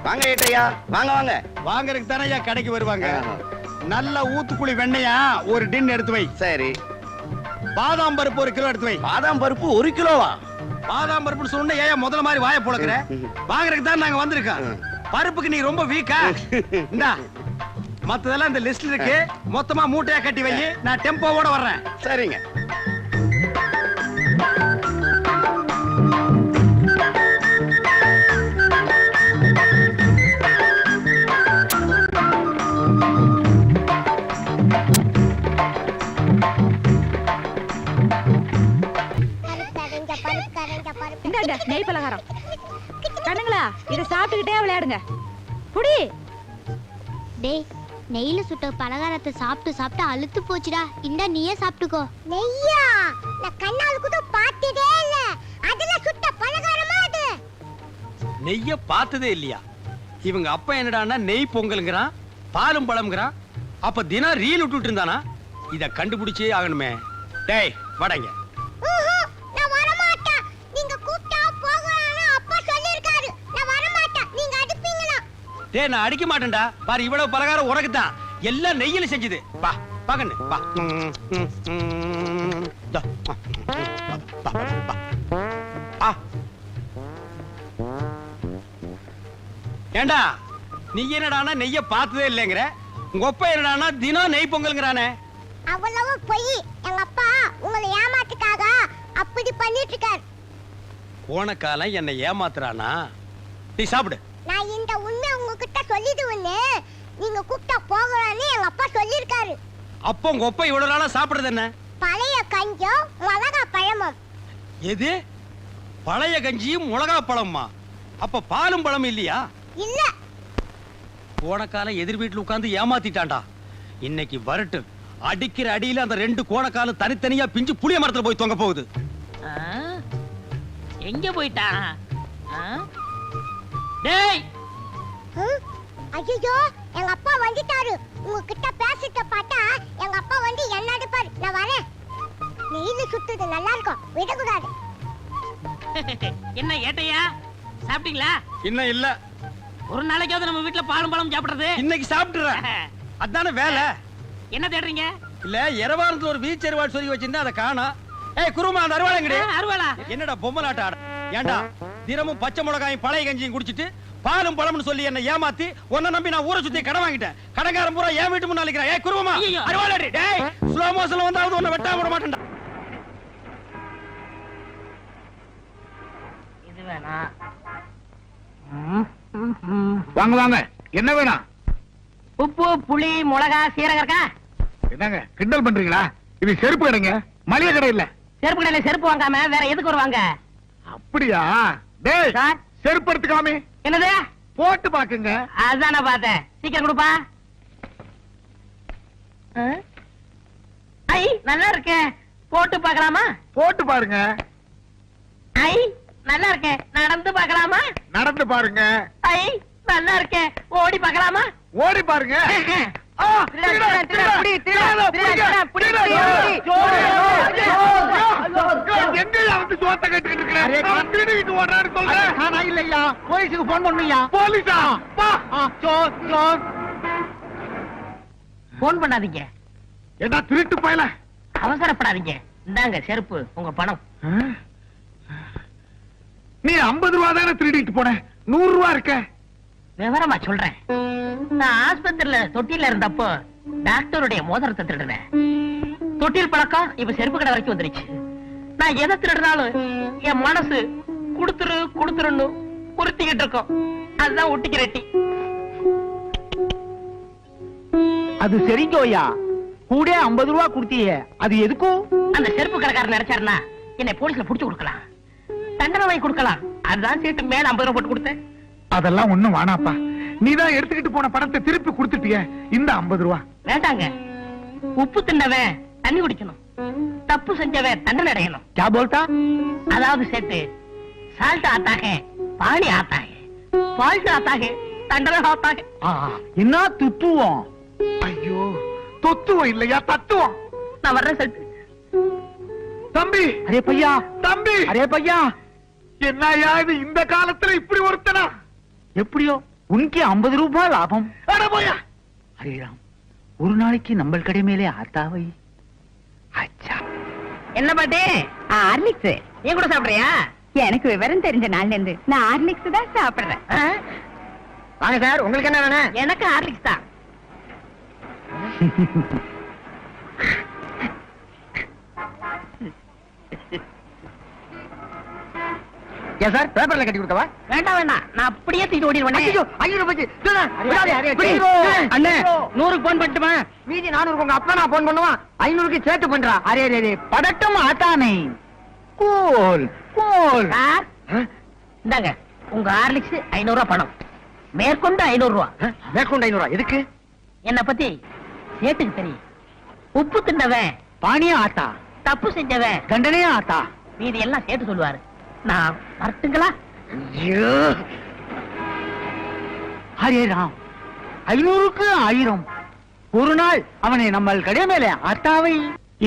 வாங்க ஏட்டையா, வாங்க வாங்க. வாங்கறதுக்கு தானே ஐயா கடைக்கு வருவாங்க. நல்ல ஊத்துக்குழி வெண்ணையா ஒரு டின் எடுத்து வை. சரி. பாதாம் பருப்பு 1 கிலோ எடுத்து வை. பாதாம் பருப்பு 1 கிலோவா? பாதாம் பருப்பு சொன்ன ஏன் முதல்ல மாதிரி வாயை புழக்கிற? வாங்கறதுக்கு தான் நாங்க வந்திருக்கோம். பருப்புக்கு நீ ரொம்ப வீக்கா? இந்தா மத்ததெல்லாம் இந்த லிஸ்ட்ல இருக்கு. மொத்தமா மூட்டையா கட்டி வை. நான் டெம்போவோட வர்றேன். சரிங்க. நெய் பலகாரம் கண்ணுங்களா, இதை சாப்பிட்டுக்கிட்டே விளையாடுங்க. குடி. டேய், நெய்ல சுட்ட பலகாரத்தை சாப்பிட்டு சாப்பிட்டு அழுத்து போச்சுடா. இந்தா நீயே சாப்பிட்டுக்கோ. நெய்யா? நான் கண்ணால கூட பார்த்ததே இல்ல. அதுல சுட்ட பலகாரமா அது? நெய்ய பார்த்ததே இல்லையா? இவங்க அப்பா என்னடான்னா நெய் பொங்கல்ங்கறான், பாலும் பழம்ங்கறான். அப்ப தினம் ரீல் விட்டுட்டு இருந்தானா? இத கண்டுபிடிச்சே ஆகணுமே. டேய் வாடங்க. டேய் நான் அடிக்க மாட்டேன்டா. பாரு இவ்வளவு பலகாரம் உனக்கு தான். எல்லாம் நெய்யில செஞ்சது. வா பாக்கண்ணு வா. ஏண்டா நீ என்னடானா நெய்ய பார்த்ததே இல்லைங்கற? உங்க அப்பா என்னடானா தினம் நெய் பொங்கல்ங்கறானே? அவ்வளவு பொய். எங்க அப்பா உங்களை ஏமாத்துக்காக அப்படி பண்ணிட்டு இருக்கார். போன காலம் என்ன ஏமாத்துறானா? நீ சாப்பிடு. நான் இந்த உண்மை உங்ககிட்ட சொல்லிடுவேன்னு நீங்க கூப்பிட்டா போகலான்னு எங்க அப்பா சொல்லிருக்காரு. அப்போ உங்க அப்பா இவ்வளவு நாளா சாப்பிடுறது என்ன? பழைய கஞ்சியும் மிளகா பழமும். எது? பழைய கஞ்சியும் மிளகா பழமா? அப்ப பாலும் பழம் இல்லையா? இல்ல. போன காலம் எதிர் வீட்டுல உட்கார்ந்து ஏமாத்திட்டான்டா. இன்னைக்கு வரட்டு அடிக்கிற அடியில அந்த 2 கோணக்காலும் தனித்தனியா பிஞ்சு புளிய மரத்துல போய் தொங்க போகுது. எங்க போயிட்டா? டேய், ஐயோ எங்க அப்பா வந்துட்டாரு. உங்ககிட்ட பேசிட்ட பார்த்தா எங்க அப்பா வந்து என்ன அடிப்பாரு. நான் வரேன். நெய்ல சுத்துது நல்லா இருக்கும், விடக்கூடாது. என்ன ஏட்டையா, சாப்பிட்டீங்களா? இன்னும் இல்ல. ஒரு நாளைக்காவது நம்ம வீட்டுல பாலும் பழம் சாப்பிடுறது. இன்னைக்கு சாப்பிட்டுறேன். அதான வேலை. என்ன தேடுறீங்க? இல்ல எரவாரத்துல ஒரு வீச் அருவாள் சொல்லி வச்சிருந்தா அதை காணோம். ஏய் குருமா, அந்த அருவாளங்கடி. அருவாளா? என்னடா பொம்மலாட்ட ஆட? ஏண்டா தினமும் பச்சை மிளகாயும் பழைய கஞ்சியும் குடிச்சிட்டு பாலும் பழம்னு சொல்லி என்ன ஏமாத்தி உன்னை நம்பி நான் ஊரை சுத்தி கடன் வாங்கிட்டேன். கடங்காரன் பூரா என் வீட்டு முன்னால நிக்கிறா. ஏய் குருமா, அருவாளடி. டேய் ஸ்லோ மோஷன்ல வந்தாவது உன்னை வெட்டாம விட மாட்டேன்டா. இது வேணா. வாங்க வாங்க. என்ன வேணும்? உப்பு, புளி, மிளகா, சீரகம் இருக்கா? என்னங்க கிண்டல் பண்றீங்களா? இது செருப்பு கடைங்க, மளிகை கடை இல்ல. செருப்பு கடையில செருப்பு வாங்காம வேற எதுக்கு வருவாங்க? அப்படியா? டேய் செருப்பு எடுத்துக்காமே. என்னது? போட்டு பாக்குங்க. அதான் நான் பார்த்தேன். சீக்கிரம் கொடுப்பா. ஐ நல்லா இருக்கே. போட்டு பார்க்கலாமா? போட்டு பாருங்க. ஐ நல்லா இருக்கே. நடந்து பார்க்கலாமா? நடந்து பாருங்க. ஐ நல்லா இருக்கே. ஓடி பார்க்கலாமா? ஓடி பாருங்க. போலீஸுக்கு போன் பண்ணுயா? போலீஸா? போன் பண்ணாதீங்க. என்ன திருட்டு பயல? அவசரப்படாதீங்க. இந்தாங்க செருப்பு, உங்க பணம். நீ 50 ரூபா தானே திருடிட்டு போன, 100 ரூபா இருக்க. விவரமா சொல்றேன். நான் ஆஸ்பத்திரியில தொட்டில இருந்தப்போ டாக்டருடைய மோதிரத்தை திருடுனேன். தொட்டில் பழக்கம் இப்ப செருப்பு கடை வரைக்கும் வந்துருச்சு. நான் எதை திருடுனாலும் என் மனசு குடுத்துரு குடுத்துருன்னு உறுத்திக்கிட்டு இருக்கோம். அதுதான் ஒட்டிக்கிறட்டி. அது சரிங்கோயா, கூட 50 ரூபா கொடுத்தீங்க, அது எதுக்கும்? அந்த செருப்பு கடைக்காரர் நினைச்சாருன்னா என்னை போலீஸ்ல புடிச்சு கொடுக்கலாம், தண்டனை வாங்கி கொடுக்கலாம். அதுதான் சீட்டு மேல 50 ரூபா போட்டு கொடுத்தேன். அதெல்லாம் ஒண்ணும் வேணாப்பா. நீதான் எடுத்துக்கிட்டு போன பணத்தை திருப்பி கொடுத்துட்டிய. இந்த 50 ரூபா வேண்டாங்க. உப்பு தின்னவன் தண்ணி குடிக்கணும், தப்பு செஞ்சவன் தண்டனை அடையணும். क्या बोलता? அதாவது சேட்டு, சால்ட் ஆத்தாகே பாணி ஆத்தாகே, ஃபால்ட் ஆத்தாகே தண்டனை ஆத்தாகே. என்ன துத்துவோம்? ஐயோ, தொத்துவம் இல்லையா, தத்துவம். நான் வர்றேன் சேட்டு. தம்பி, அரே பையா, தம்பி, அரே பையா. என்னையா இது இந்த காலத்துல இப்படி ஒருத்தனா? எப்படியோ உனக்கு 50 ரூபாய் லாபம். அட போயா. அரே ராம், ஒரு நாளைக்கு நம்ம கடை மேலே ஆத்தாவை. அச்சா. என்ன பாட்டி? ஹார்லிக்ஸ். நீ கூட சாப்பிடுறியா? எனக்கு விவரம் தெரிஞ்ச நாள்ல இருந்து நான் ஹார்லிக்ஸ் தான் சாப்பிடுறேன். வாங்க சார், உங்களுக்கு என்ன வேணும்? எனக்கு ஹார்லிக்ஸ் தான். ஏன் சார் பேப்பர்ல கட்டி கொடுக்கவா? வேண்டாம் வேண்டாம், நான் அப்படியே தூக்கி ஓடிடுவேன். ஐயோ, 500 போச்சு. அண்ணே 100க்கு போன் பண்ணட்டுமா? மீதி 400 உங்க அப்பா நான் போன் பண்ணுவான். 500க்கு சேர்த்து பண்றா. அரே அரே படட்டும் ஆட்டானே. Cool cool. சார் இந்தாங்க உங்க ஹார்லிக்ஸ் 500 ரூபாய் பணம். மேற்கொண்டு 500 ரூபாய். மேற்கொண்டு 500 எதுக்கு? என்ன பத்தி சேட்டுக்கு தெரியும். உப்பு தின்னவன் பானியா ஆட்டா, தப்பு செஞ்சவன் தண்டனையா ஆட்டா. மீதி எல்லாம் சேர்த்து சொல்லுவாரு. நான் வரட்டுங்களா? ஐயோ. ஹரே ராம், 500க்கு 1000. ஒரு நாள் அவனை நம்ம கடை மேலே ஆட்டாவை.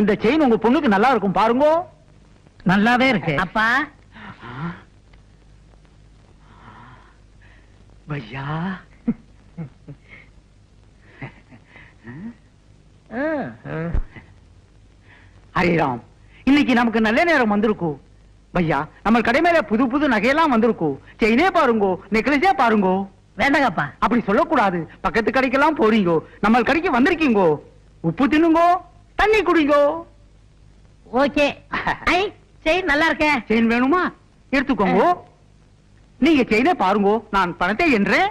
இந்த செயின் உங்க பொண்ணுக்கு நல்லா இருக்கும் பாருங்க. நல்லாவே இருக்கு அப்பா. பையா. ஹரே ராம், இன்னைக்கு நமக்கு நல்ல நேரம் வந்திருக்கும். பையா, நம்ம கடை மேல புது புது நகையெல்லாம் வந்திருக்கும். செயினே பாருங்கோ, நெக்லஸே பாருங்கோ. வேண்டாங்கப்பா. அப்படி சொல்லக்கூடாது. பக்கத்து கடைக்கெல்லாம் போறீங்கோ, நம்ம கடைக்கு வந்திருக்கீங்கோ. உப்பு தின்னுங்கோ, தண்ணி குடிங்கோ. ஓகே. ஐ செயின் நல்லா இருக்கே. செயின் வேணுமா? எடுத்துக்கோங்க. நீங்க செயினே பாருங்கோ, நான் பணத்தை என்றேன்.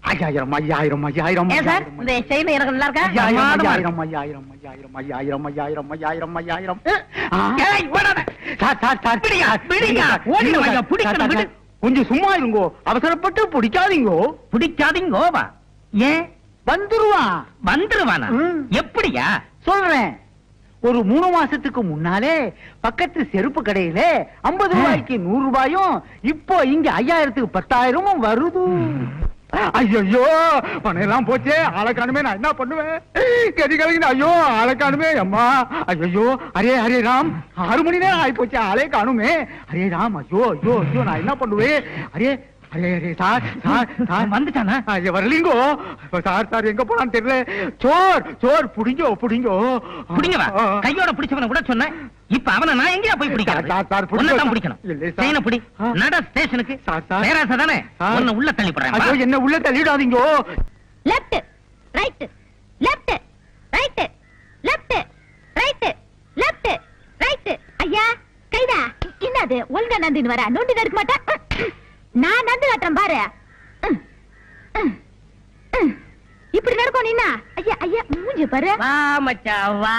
5000 5000 5000. ஏன் சார் இந்த செயின் எனக்கு நல்லா இருக்கா? 5000 5000 5000 5000 5000 5000 5000. ஏய் ஓடாத. சார் பிடிங்க, பிடிங்க. ஓடிங்க வாங்க, பிடிக்கணும் விடு. கொஞ்சம் சும்மா இருங்கோ, அவசரப்பட்டு பிடிக்காதீங்கோ. பிடிக்காதீங்கோவா? ஏன்? வந்துருவான். வந்துருவானா? ம். எப்படியா? சொல்றேன். ஒரு 3 மாசத்துக்கு முன்னாலே பக்கத்து செருப்பு கடையில 50 ரூபாய்க்கு 100 ரூபாயும், இப்போ இங்க 5000க்கு 10,000 வருது. ஐயோ, பணம் எல்லாம் போச்சே. ஆளை காணுமே, நான் என்ன பண்ணுவேன்? கதி கலங்கின. ஐயோ, ஆளை காணுமே அம்மா. ஐயோ, அரே அரே ராம், 6 மணி நேரம் ஆயி போச்சு, ஆளே காணுமே. அரே ராம், ஐயோ ஐயோ ஐயோ, நான் என்ன பண்ணுவேன்? Array array array sir sir sir வந்துட்டானா? வரலீங்கோ. சார் சார் எங்க போனான்னு தெரியல. சோர் சோர் புடிங்கோ புடிங்கோ. பிடிங்கவா? கையோட பிடிச்சவன கூட சொன்னேன். இப்ப அவனை நான் எங்கயா போய் பிடிக்கிறது? உன்னைத்தான் பிடிக்கணும். செயினை பிடி. நட ஸ்டேஷனுக்கு. பேராசை தானே? உன்னை உள்ள தள்ளி ஐயோ, போடுறேன். என்ன உள்ள தள்ளிடாதீங்கோ. Left right left right left right left right. ஐயா கைதா. என்னது ஒழுங்கா நந்தின்னு வர? நோண்டி நடக்க மாட்டேன். நான் நந்து காட்டுறேன் பாரு. இப்படி நடக்கும் நீனா? ஐயா ஐயா மூஞ்சி பாரு. வா மச்சான் வா.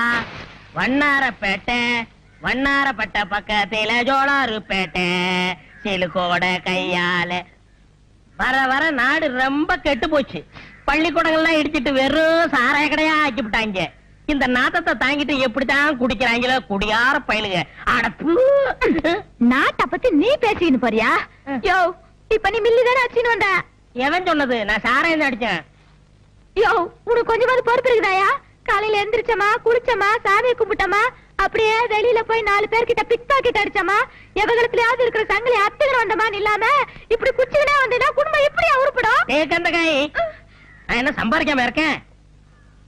வண்ணாரப்பேட்டை, வண்ணாரப்பட்ட பக்கத்தில ஜோளாருப்பேட்டை, சிலுக்கோட கையால. வர வர நாடு ரொம்ப கெட்டு போச்சு. பள்ளிக்கூடங்கள்லாம் இடிச்சிட்டு வெறும் சாராய கடையா ஆக்கி விட்டாங்க. இந்த நாத்தத்தை தாங்கிட்டு எப்படித்தான் குடிக்கிறாங்களோ குடியார பயலுங்க. அடப்பு. நாட்டை பத்தி நீ பேசிக்கின்னு போறியா? யோ, இப்ப நீ மில்லி தானே அடிச்சுன்னு வந்த. எவன் சொன்னது? நான் சாராயம் தான் அடிச்சேன். யோ, உனக்கு கொஞ்சமாவது பொறுப்பு இருக்குதாயா? காலையில எந்திரிச்சமா, குளிச்சமா, சாமியை கும்பிட்டமா, அப்படியே வெளியில போய் 4 பேர்கிட்ட பிக் பாக்கெட் அடிச்சமா, எவகலத்துலயாவது இருக்கிற சங்கிலி அத்துக்கிற வந்தமான்னு இல்லாம இப்படி குச்சிக்கினே வந்தீங்கன்னா குடும்பம் எப்படியா உருப்படும்? கந்த காய், நான் என்ன சம்பாதிக்காம இருக்கேன்?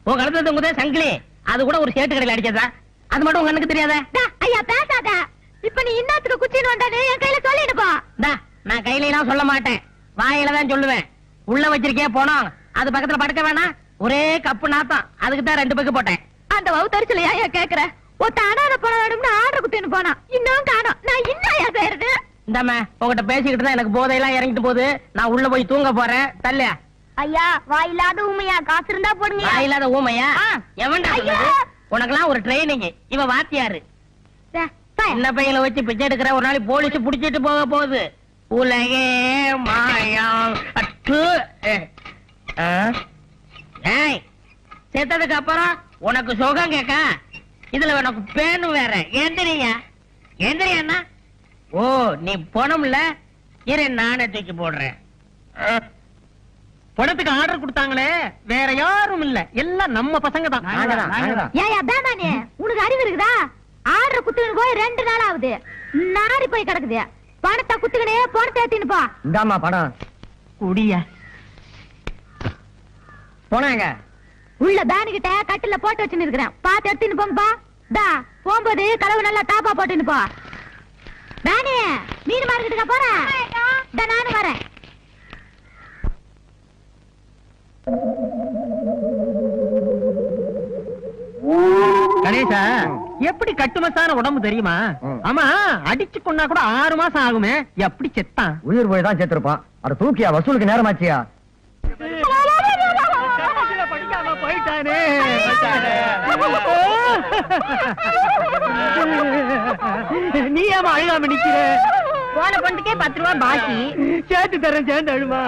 உன் கழுத்துல உங்கதே சங்கிலி, அது கூட ஒரு சேட்டு கடையில் அடிச்சதா? அது மட்டும் உங்க கண்ணுக்கு தெரியாத? ஐயா பேசாத. இப்ப நீ இன்னத்துக்கு குச்சின்னு வந்தானே என் கையில சொல்லிடுப்பா. நான் கையில எல்லாம் சொல்ல மாட்டேன், வாயில தான் சொல்லுவேன். உள்ள வச்சிருக்கே போனோம், அது பக்கத்துல படுக்க வேணாம். ஒரே கப்பு நாத்தம், அதுக்கு தான் 2 பக்கு போட்டேன். அந்த வவுத்தரிச்சல ஏன் கேக்குற? ஒத்த அனாத போன வேணும்னு ஆர்டர் குத்தின்னு போனா, இன்னும் காணோம். நான் இன்னும் ஏன் செய்யறது? இந்தாம உங்ககிட்ட பேசிக்கிட்டு தான் எனக்கு போதையெல்லாம் இறங்கிட்டு போகுது. நான் உள்ள போய் தூங்க போறேன். தல்லையா? ஐயா வாயில்லாத ஊமையா, காசு இருந்தா போடுங்க. வாயில்லாத ஊமையா? எவன்டா ஐயா! உனக்கெல்லாம் ஒரு ட்ரைனிங். இவ வாத்தியாரு. சின்ன பையனை வச்சு பிச்சை எடுக்கிற, ஒரு நாளைக்கு போலீஸ் புடிச்சிட்டு போக போகுது. உலகே மாயம். ஏய், செத்ததுக்கு அப்புறம் உனக்கு சுகம் கேட்க, இதுல உனக்கு பேனும் வேற. எந்திரியா எந்திரியா? ஓ, நீ போனோம்ல, இரு நானே தூக்கி போடுறேன். பணத்துக்கு ஆர்டர் கொடுத்தாங்களே, வேற யாரும் இல்ல, எல்லாம் நம்ம பசங்க தான். ஏயா பேமானே, உனக்கு அறிவு இருக்குதா? ஆர்டர் குத்துக்கின்னு போய் 2 நாள் ஆகுது, நாரி போய் கிடக்குது. பணத்தை குத்துக்கினே பணத்தை ஏத்தின்னு போ. இந்தாமா பணம். குடியா போனாங்க உள்ள பேனு கிட்ட கட்டில போட்டு வச்சுன்னு இருக்கிறேன் பாத்து எடுத்துன்னு போங்கப்பா டா போகும்போது கலவு நல்லா டாப்பா போட்டுன்னு போ பேனு மீன் மார்க்கெட்டுக்கா போறேன் டா நானும் வரேன் கணேசா எப்படி கட்டுமசான உடம்பு தெரியுமா ஆமா அடிச்சு கொண்டா கூட 6 மாசம் ஆகுமே எப்படி செத்தான் உயிர் போய் தான் சேர்த்திருப்பான் அட தூக்கியா வசூலுக்கு நேரமாச்சியா படிக்காம போயிட்டானே நீ ஏமா அழுகாம நிக்கிற போன பொண்ணுக்கே 10 ரூபாய் பாக்கி சேர்த்து தரேன் சேர்ந்து அழுமா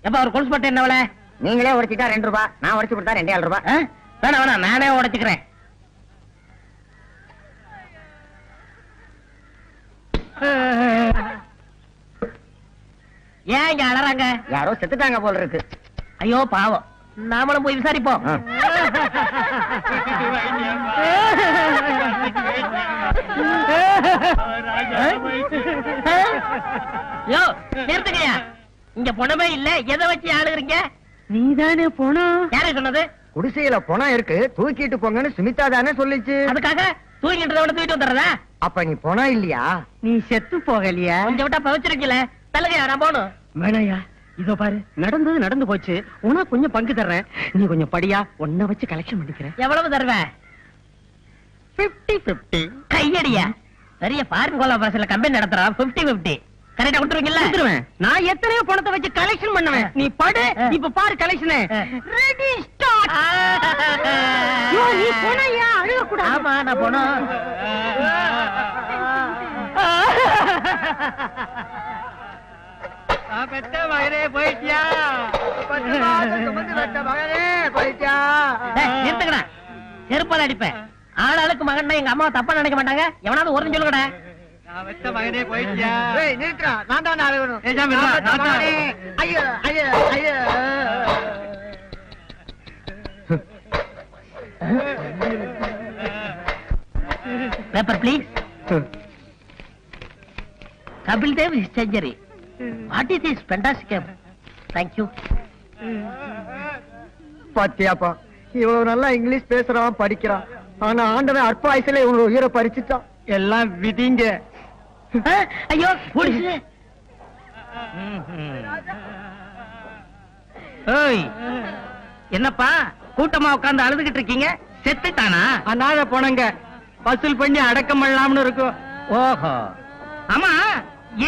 எப்ப ஒரு கொலுசு பட்டு என்ன நீங்களே உடைச்சிட்டா 2 ரூபாய் நான் உடைச்சு கொடுத்தா 2.5 ரூபாய் வேணா வேணா நானே உடைச்சுக்கிறேன் ஏன் இங்க அழறாங்க யாரோ செத்துட்டாங்க போல இருக்கு ஐயோ பாவம் நாமளும் போய் விசாரிப்போம் யோ நிறுத்துங்கய்யா இங்க பணமே இல்ல எதை வச்சு ஆளுகிறீங்க நீதானே போனோம் யாரே சொன்னது குடிசையில பணம் இருக்கு தூக்கிட்டு போங்கன்னு சுமிதா தானே சொல்லிச்சு அதுக்காக தூக்கிட்டு தூக்கிட்டு வந்துடுறதா அப்ப நீ பணம் இல்லையா நீ செத்து போகலையா கொஞ்சம் விட்டா பவிச்சிருக்கல தலகையா நான் போகணும் வேணாயா இதோ பாரு நடந்தது நடந்து போச்சு உனக்கு கொஞ்சம் பங்கு தர்றேன் நீ கொஞ்சம் படியா உன்னை வச்சு கலெக்ஷன் பண்ணிக்கிறேன் எவ்வளவு தருவ 50-50 கையடியா பெரிய ஃபாரின் கோலாபரேஷன்ல கம்பெனி நடத்துறான் 50-50 கரெக்டா கொடுத்துருவீங்கல்ல நான் எத்தனையோ பணத்தை வச்சு கலெக்ஷன் பண்ணுவேன் நீ படு இப்ப பாரு கலெக்ஷன் ரெடி ஸ்டார்ட் நீ போனையா அழுக கூட ஆமா நான் போனோம் பெத்த மகனே போயிட்டியா நிறுத்துக்கடா செருப்பால அடிப்பேன் ஆளாளுக்கு மகன் எங்க அம்மா தப்பா நினைக்க மாட்டாங்க எவனாவது ஒரு சொல்லுங்கடா பெத்த மகனே போயிட்டியா நிறுத்துறா நான் தான் அழுகணும் ஐயோ ஐயோ ஐயோ paper please Kapil Dev century what is this fantastic thank you பாத்தியாப்பா இவன் நல்லா இங்கிலீஷ் பேசுறான் படிக்கிறான் ஆனா ஆண்டவன் அற்ப ஆயுசுல இவங்க உயிரை பறிச்சுட்டான் எல்லாம் விதிங்க ஐயோ போலீஸ் ஏய் என்னப்பா கூட்டமா உட்கார்ந்து அழுதுகிட்டு இருக்கீங்க செத்துட்டானா அனாத போனங்க வசூல் பண்ணி அடக்கம் பண்ணலாம்னு இருக்கும் ஓஹோ ஆமா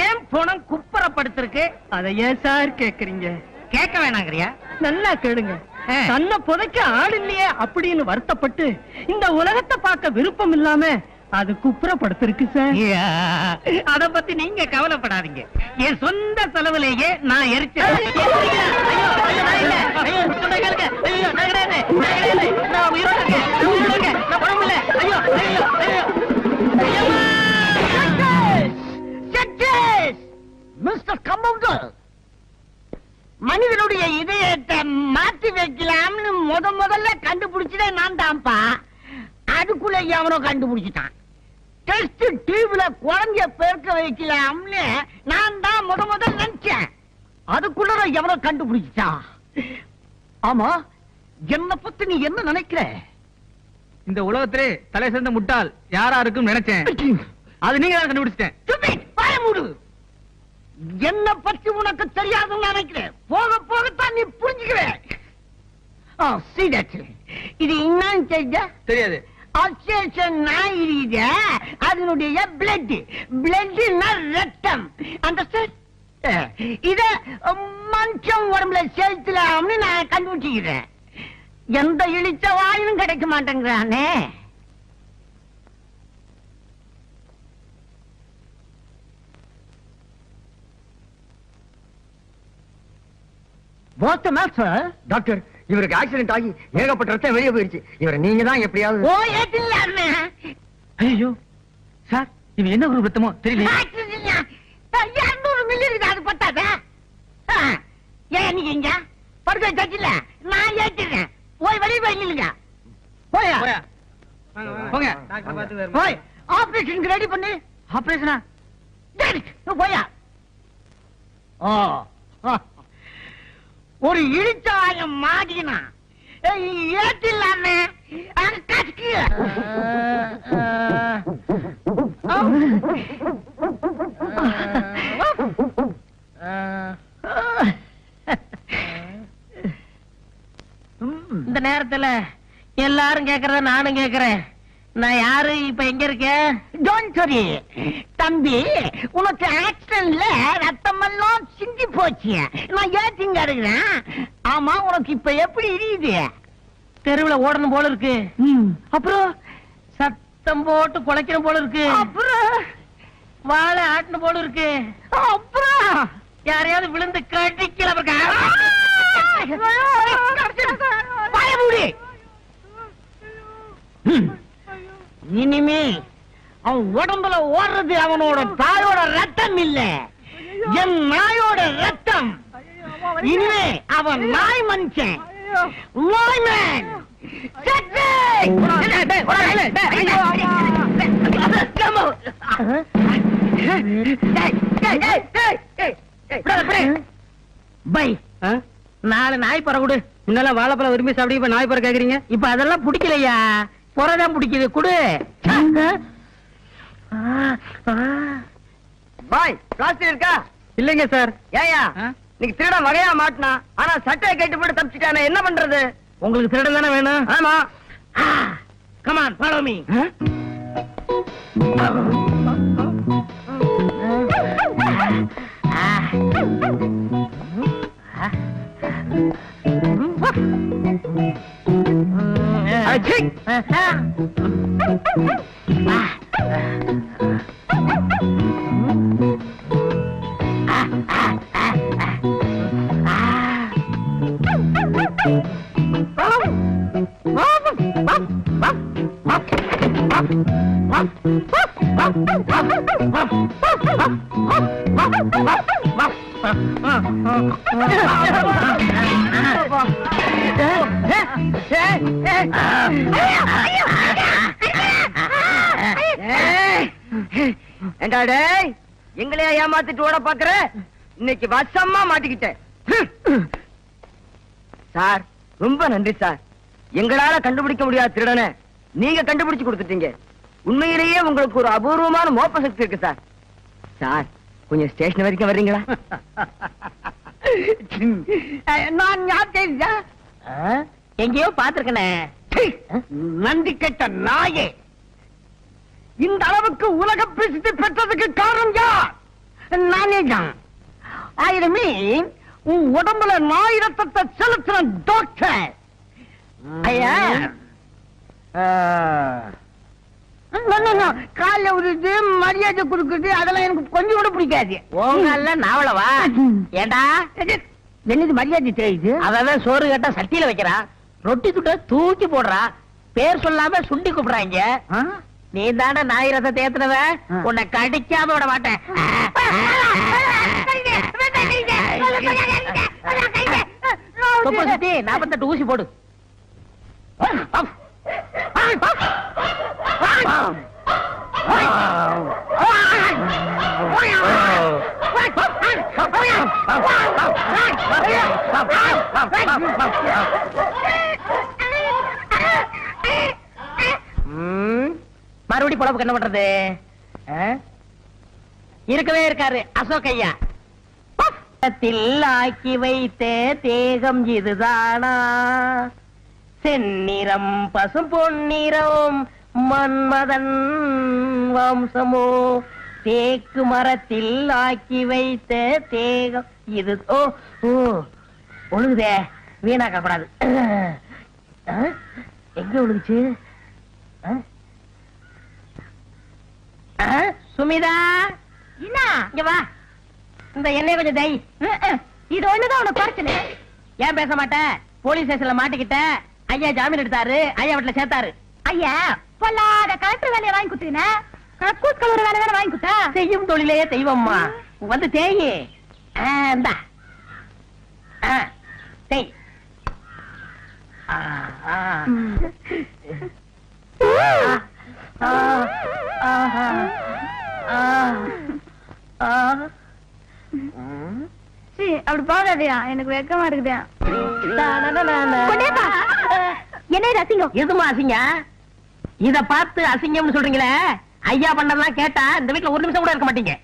ஏன் பணம் குப்புறப்படுத்திருக்கு அதை ஏன் சார் கேக்குறீங்க கேட்க வேணாங்கறியா நல்லா கேளுங்க தன்னை புதைக்க ஆள் இல்லையே அப்படின்னு வருத்தப்பட்டு இந்த உலகத்தை பார்க்க விருப்பம் இல்லாம அது குப்புறப்படுத்திருக்கு சார் அத பத்தி நீங்க கவலைப்படாதீங்க என் சொந்த செலவுலேயே நான் எரிச்சேன் மிஸ்டர் கம்பவுண்டர் மனிதனுடைய இதயத்தை மாத்தி வைக்கலாம்னு முதல்ல கண்டுபிடிச்சதே நான் தான்ப்பா அதுக்குள்ள எவனோ கண்டுபிடிச்சிட்டான் டெஸ்ட் டியூப்ல குழந்தைய பெருக்க வைக்கலாம்னு நான் தான் முதல் நினைச்சேன் அதுக்குள்ள எவனோ கண்டுபிடிச்சிட்டான் ஆமா என்ன பத்தி நீ என்ன நினைக்கிற இந்த உலகத்திலே தலை சிறந்த முட்டாள் யாரா இருக்கும் நினைச்சேன் அது நீங்க தான் கண்டுபிடிச்சிட்டேன் பாய மூடு என்ன பத்தி உனக்கு தெரியாதுன்னு நினைக்கிறேன் போக போகத்தான் நீ புரிஞ்சுக்குவேன் இது என்னன்னு தெரிஞ்ச தெரியாது நாய் இருக்குது அதனுடைய பிளட் பிளட்னா ரத்தம் அண்டர்ஸ்டாண்ட் இத மனுஷன் உடம்புல செலுத்தலாம்னு நான் கண்டுபிடிச்சுக்கிறேன் எந்த இழிச்ச வாயிலும் கிடைக்க மாட்டேங்கிறானே டாக்டர் இவருக்கு ஆக்சிடென்ட் ஆகி ஏகப்பட்ட ரத்தம் வெளியே போயிருச்சு இவரை நீங்க தான் எப்படியாவது ஓ ஏத்தில்லாமே ஐயோ சார் இவன் என்ன குரூப் ரத்தமோ தெரியல. 200 மில்லி இருக்கு, அது பத்தாத. ஏன் நீங்க இங்க படுக்க வச்சாச்சுல, நான் ஏற்றிடுறேன். போய் வெளியே போய் நில்லுங்க. போயா போங்க. போய் ஆபரேஷனுக்கு ரெடி பண்ணு. ஆபரேஷனா? போயா. ஒரு இழிச்சாயம் மாடினா ஏற்றில்லாமே இந்த நேரத்துல எல்லாரும் கேக்குறத நானும் கேக்குறேன். நான் யாரு, இப்ப எங்க இருக்கேன்? டோன்ட் வரி தம்பி, உனக்கு ஆக்சிடென்ட்ல ரத்தமெல்லாம் சிந்தி போச்சு. நான் ஏத்திங்க இருக்கிறேன். ஆமா, உனக்கு இப்ப எப்படி இருக்குது? தெருவுல ஓடணும் போல இருக்கு. அப்புறம் சத்தம் போட்டு குலைக்கணும் போல இருக்கு. அப்புறம் வாழை ஆட்டணும் போல இருக்கு. அப்புறம் யாரையாவது விழுந்து கடிக்கல. இனிமே அவன் உடம்புல ஓடுறது அவனோட தாயோட ரத்தம் இல்ல, என் நாயோட ரத்தம். இனிமே அவன் நாய் மனுஷன், நாய்மேன். பை 4 நாய் பற கொடு. முன்னால வாழைப்பழம் விரும்பி சாப்பிட்டு இப்ப நாய் பற கேக்குறீங்க? இப்ப அதெல்லாம் பிடிக்கலையா, புறதான் பிடிக்குது. குடு. பாய் பிளாஸ்டிக் இருக்கா? இல்லைங்க சார். ஏயா நீங்க திருட வகையா மாட்டினா, ஆனா சட்டையை கட்டி போட்டு தப்பிச்சிட்டானே, என்ன பண்றது? உங்களுக்கு திருடன் தானே வேணும்? ஆமா. Come on, follow me. ஏண்டா டேய், எங்களையா ஏமாத்திட்டு ஓட பாக்குற? இன்னைக்கு வசமா மாட்டிக்கிட்டேன். சார் ரொம்ப நன்றி சார். எங்களால கண்டுபிடிக்க முடியாத திருடனை நீங்க கண்டுபிடிச்சு கொடுத்துட்டீங்க. உண்மையிலேயே உங்களுக்கு ஒரு அபூர்வமான மோப்ப சக்தி இருக்கு சார். சார் கொஞ்சம் ஸ்டேஷன் வரைக்கும் வர்றீங்களா? நான் எங்கேயோ பாத்துருக்கனே. நன்றி கெட்ட நாயே, இந்த அளவுக்கு உலக பிரசித்தி பெற்றதுக்கு காரணம் யார்? நானே தான். ஆயிரமே உன் உடம்புல நாய் ரத்தத்தை செலுத்தின டாக்டர். ஐயா கால உருது மரியாதை கொடுக்குது, அதெல்லாம் எனக்கு கொஞ்சம் கூட பிடிக்காது. உங்கள நாவளவா? ஏண்டா என்னது மரியாதை தெரியுது? அதான் சோறு கேட்டா சட்டியில வைக்கிறா, ரொட்டி துட்ட தூக்கி போடுறா, பேர் சொல்லாம சுண்டி கூப்பிடுறாங்க. நீ தானே நாய் ரத்தத்தை ஏத்துனவ, உன்னை கடிக்காம விட மாட்டேன். 48 ஊசி போடு. மறுபடி பொழப்புக்கு என்ன பண்றது? இருக்கவே இருக்காரு அசோக் ஐயா. ஆக்கி வைத்த தேகம் இதுதானா? செந்நிறம் பசும் பொன்னிறம் மன்மதன் வம்சமோ? தேக்கு மரத்தில் ஆக்கி வைத்த தேகம் இது. ஓ ஓ ஒழுகுதே, வீணாக்க கூடாது. எங்க ஒழுகுச்சு? சுமிதா, என்ன இங்க வா. இந்த எண்ணெய் கொஞ்சம் தை. இது ஒண்ணுதான் உனக்கு பிரச்சனை. ஏன் பேச மாட்டேன்? போலீஸ் ஸ்டேஷன்ல மாட்டிக்கிட்ட. ஐயா ஜாமீன் எடுத்தாரு, ஐயா வீட்டுல சேர்த்தாரு. ஐயா பொல்லாத கலெக்டர் வேலையை வாங்கி கொடுத்தீங்க. கக்கூஸ் கலர் வேலை வேலை வாங்கி கொடுத்தா செய்யும் தொழிலே தெய்வம்மா வந்து தேயி இந்தா தேய் அப்படி போகாதியா எனக்கு வெக்கமா இருக்குதா என்ன ரசிங்கம் எதுமா அசிங்க இத பார்த்து அசிங்கம்னு சொல்றீங்களே ஐயா பண்ணதெல்லாம் கேட்டா இந்த வீட்டுல ஒரு நிமிஷம் கூட இருக்க மாட்டீங்க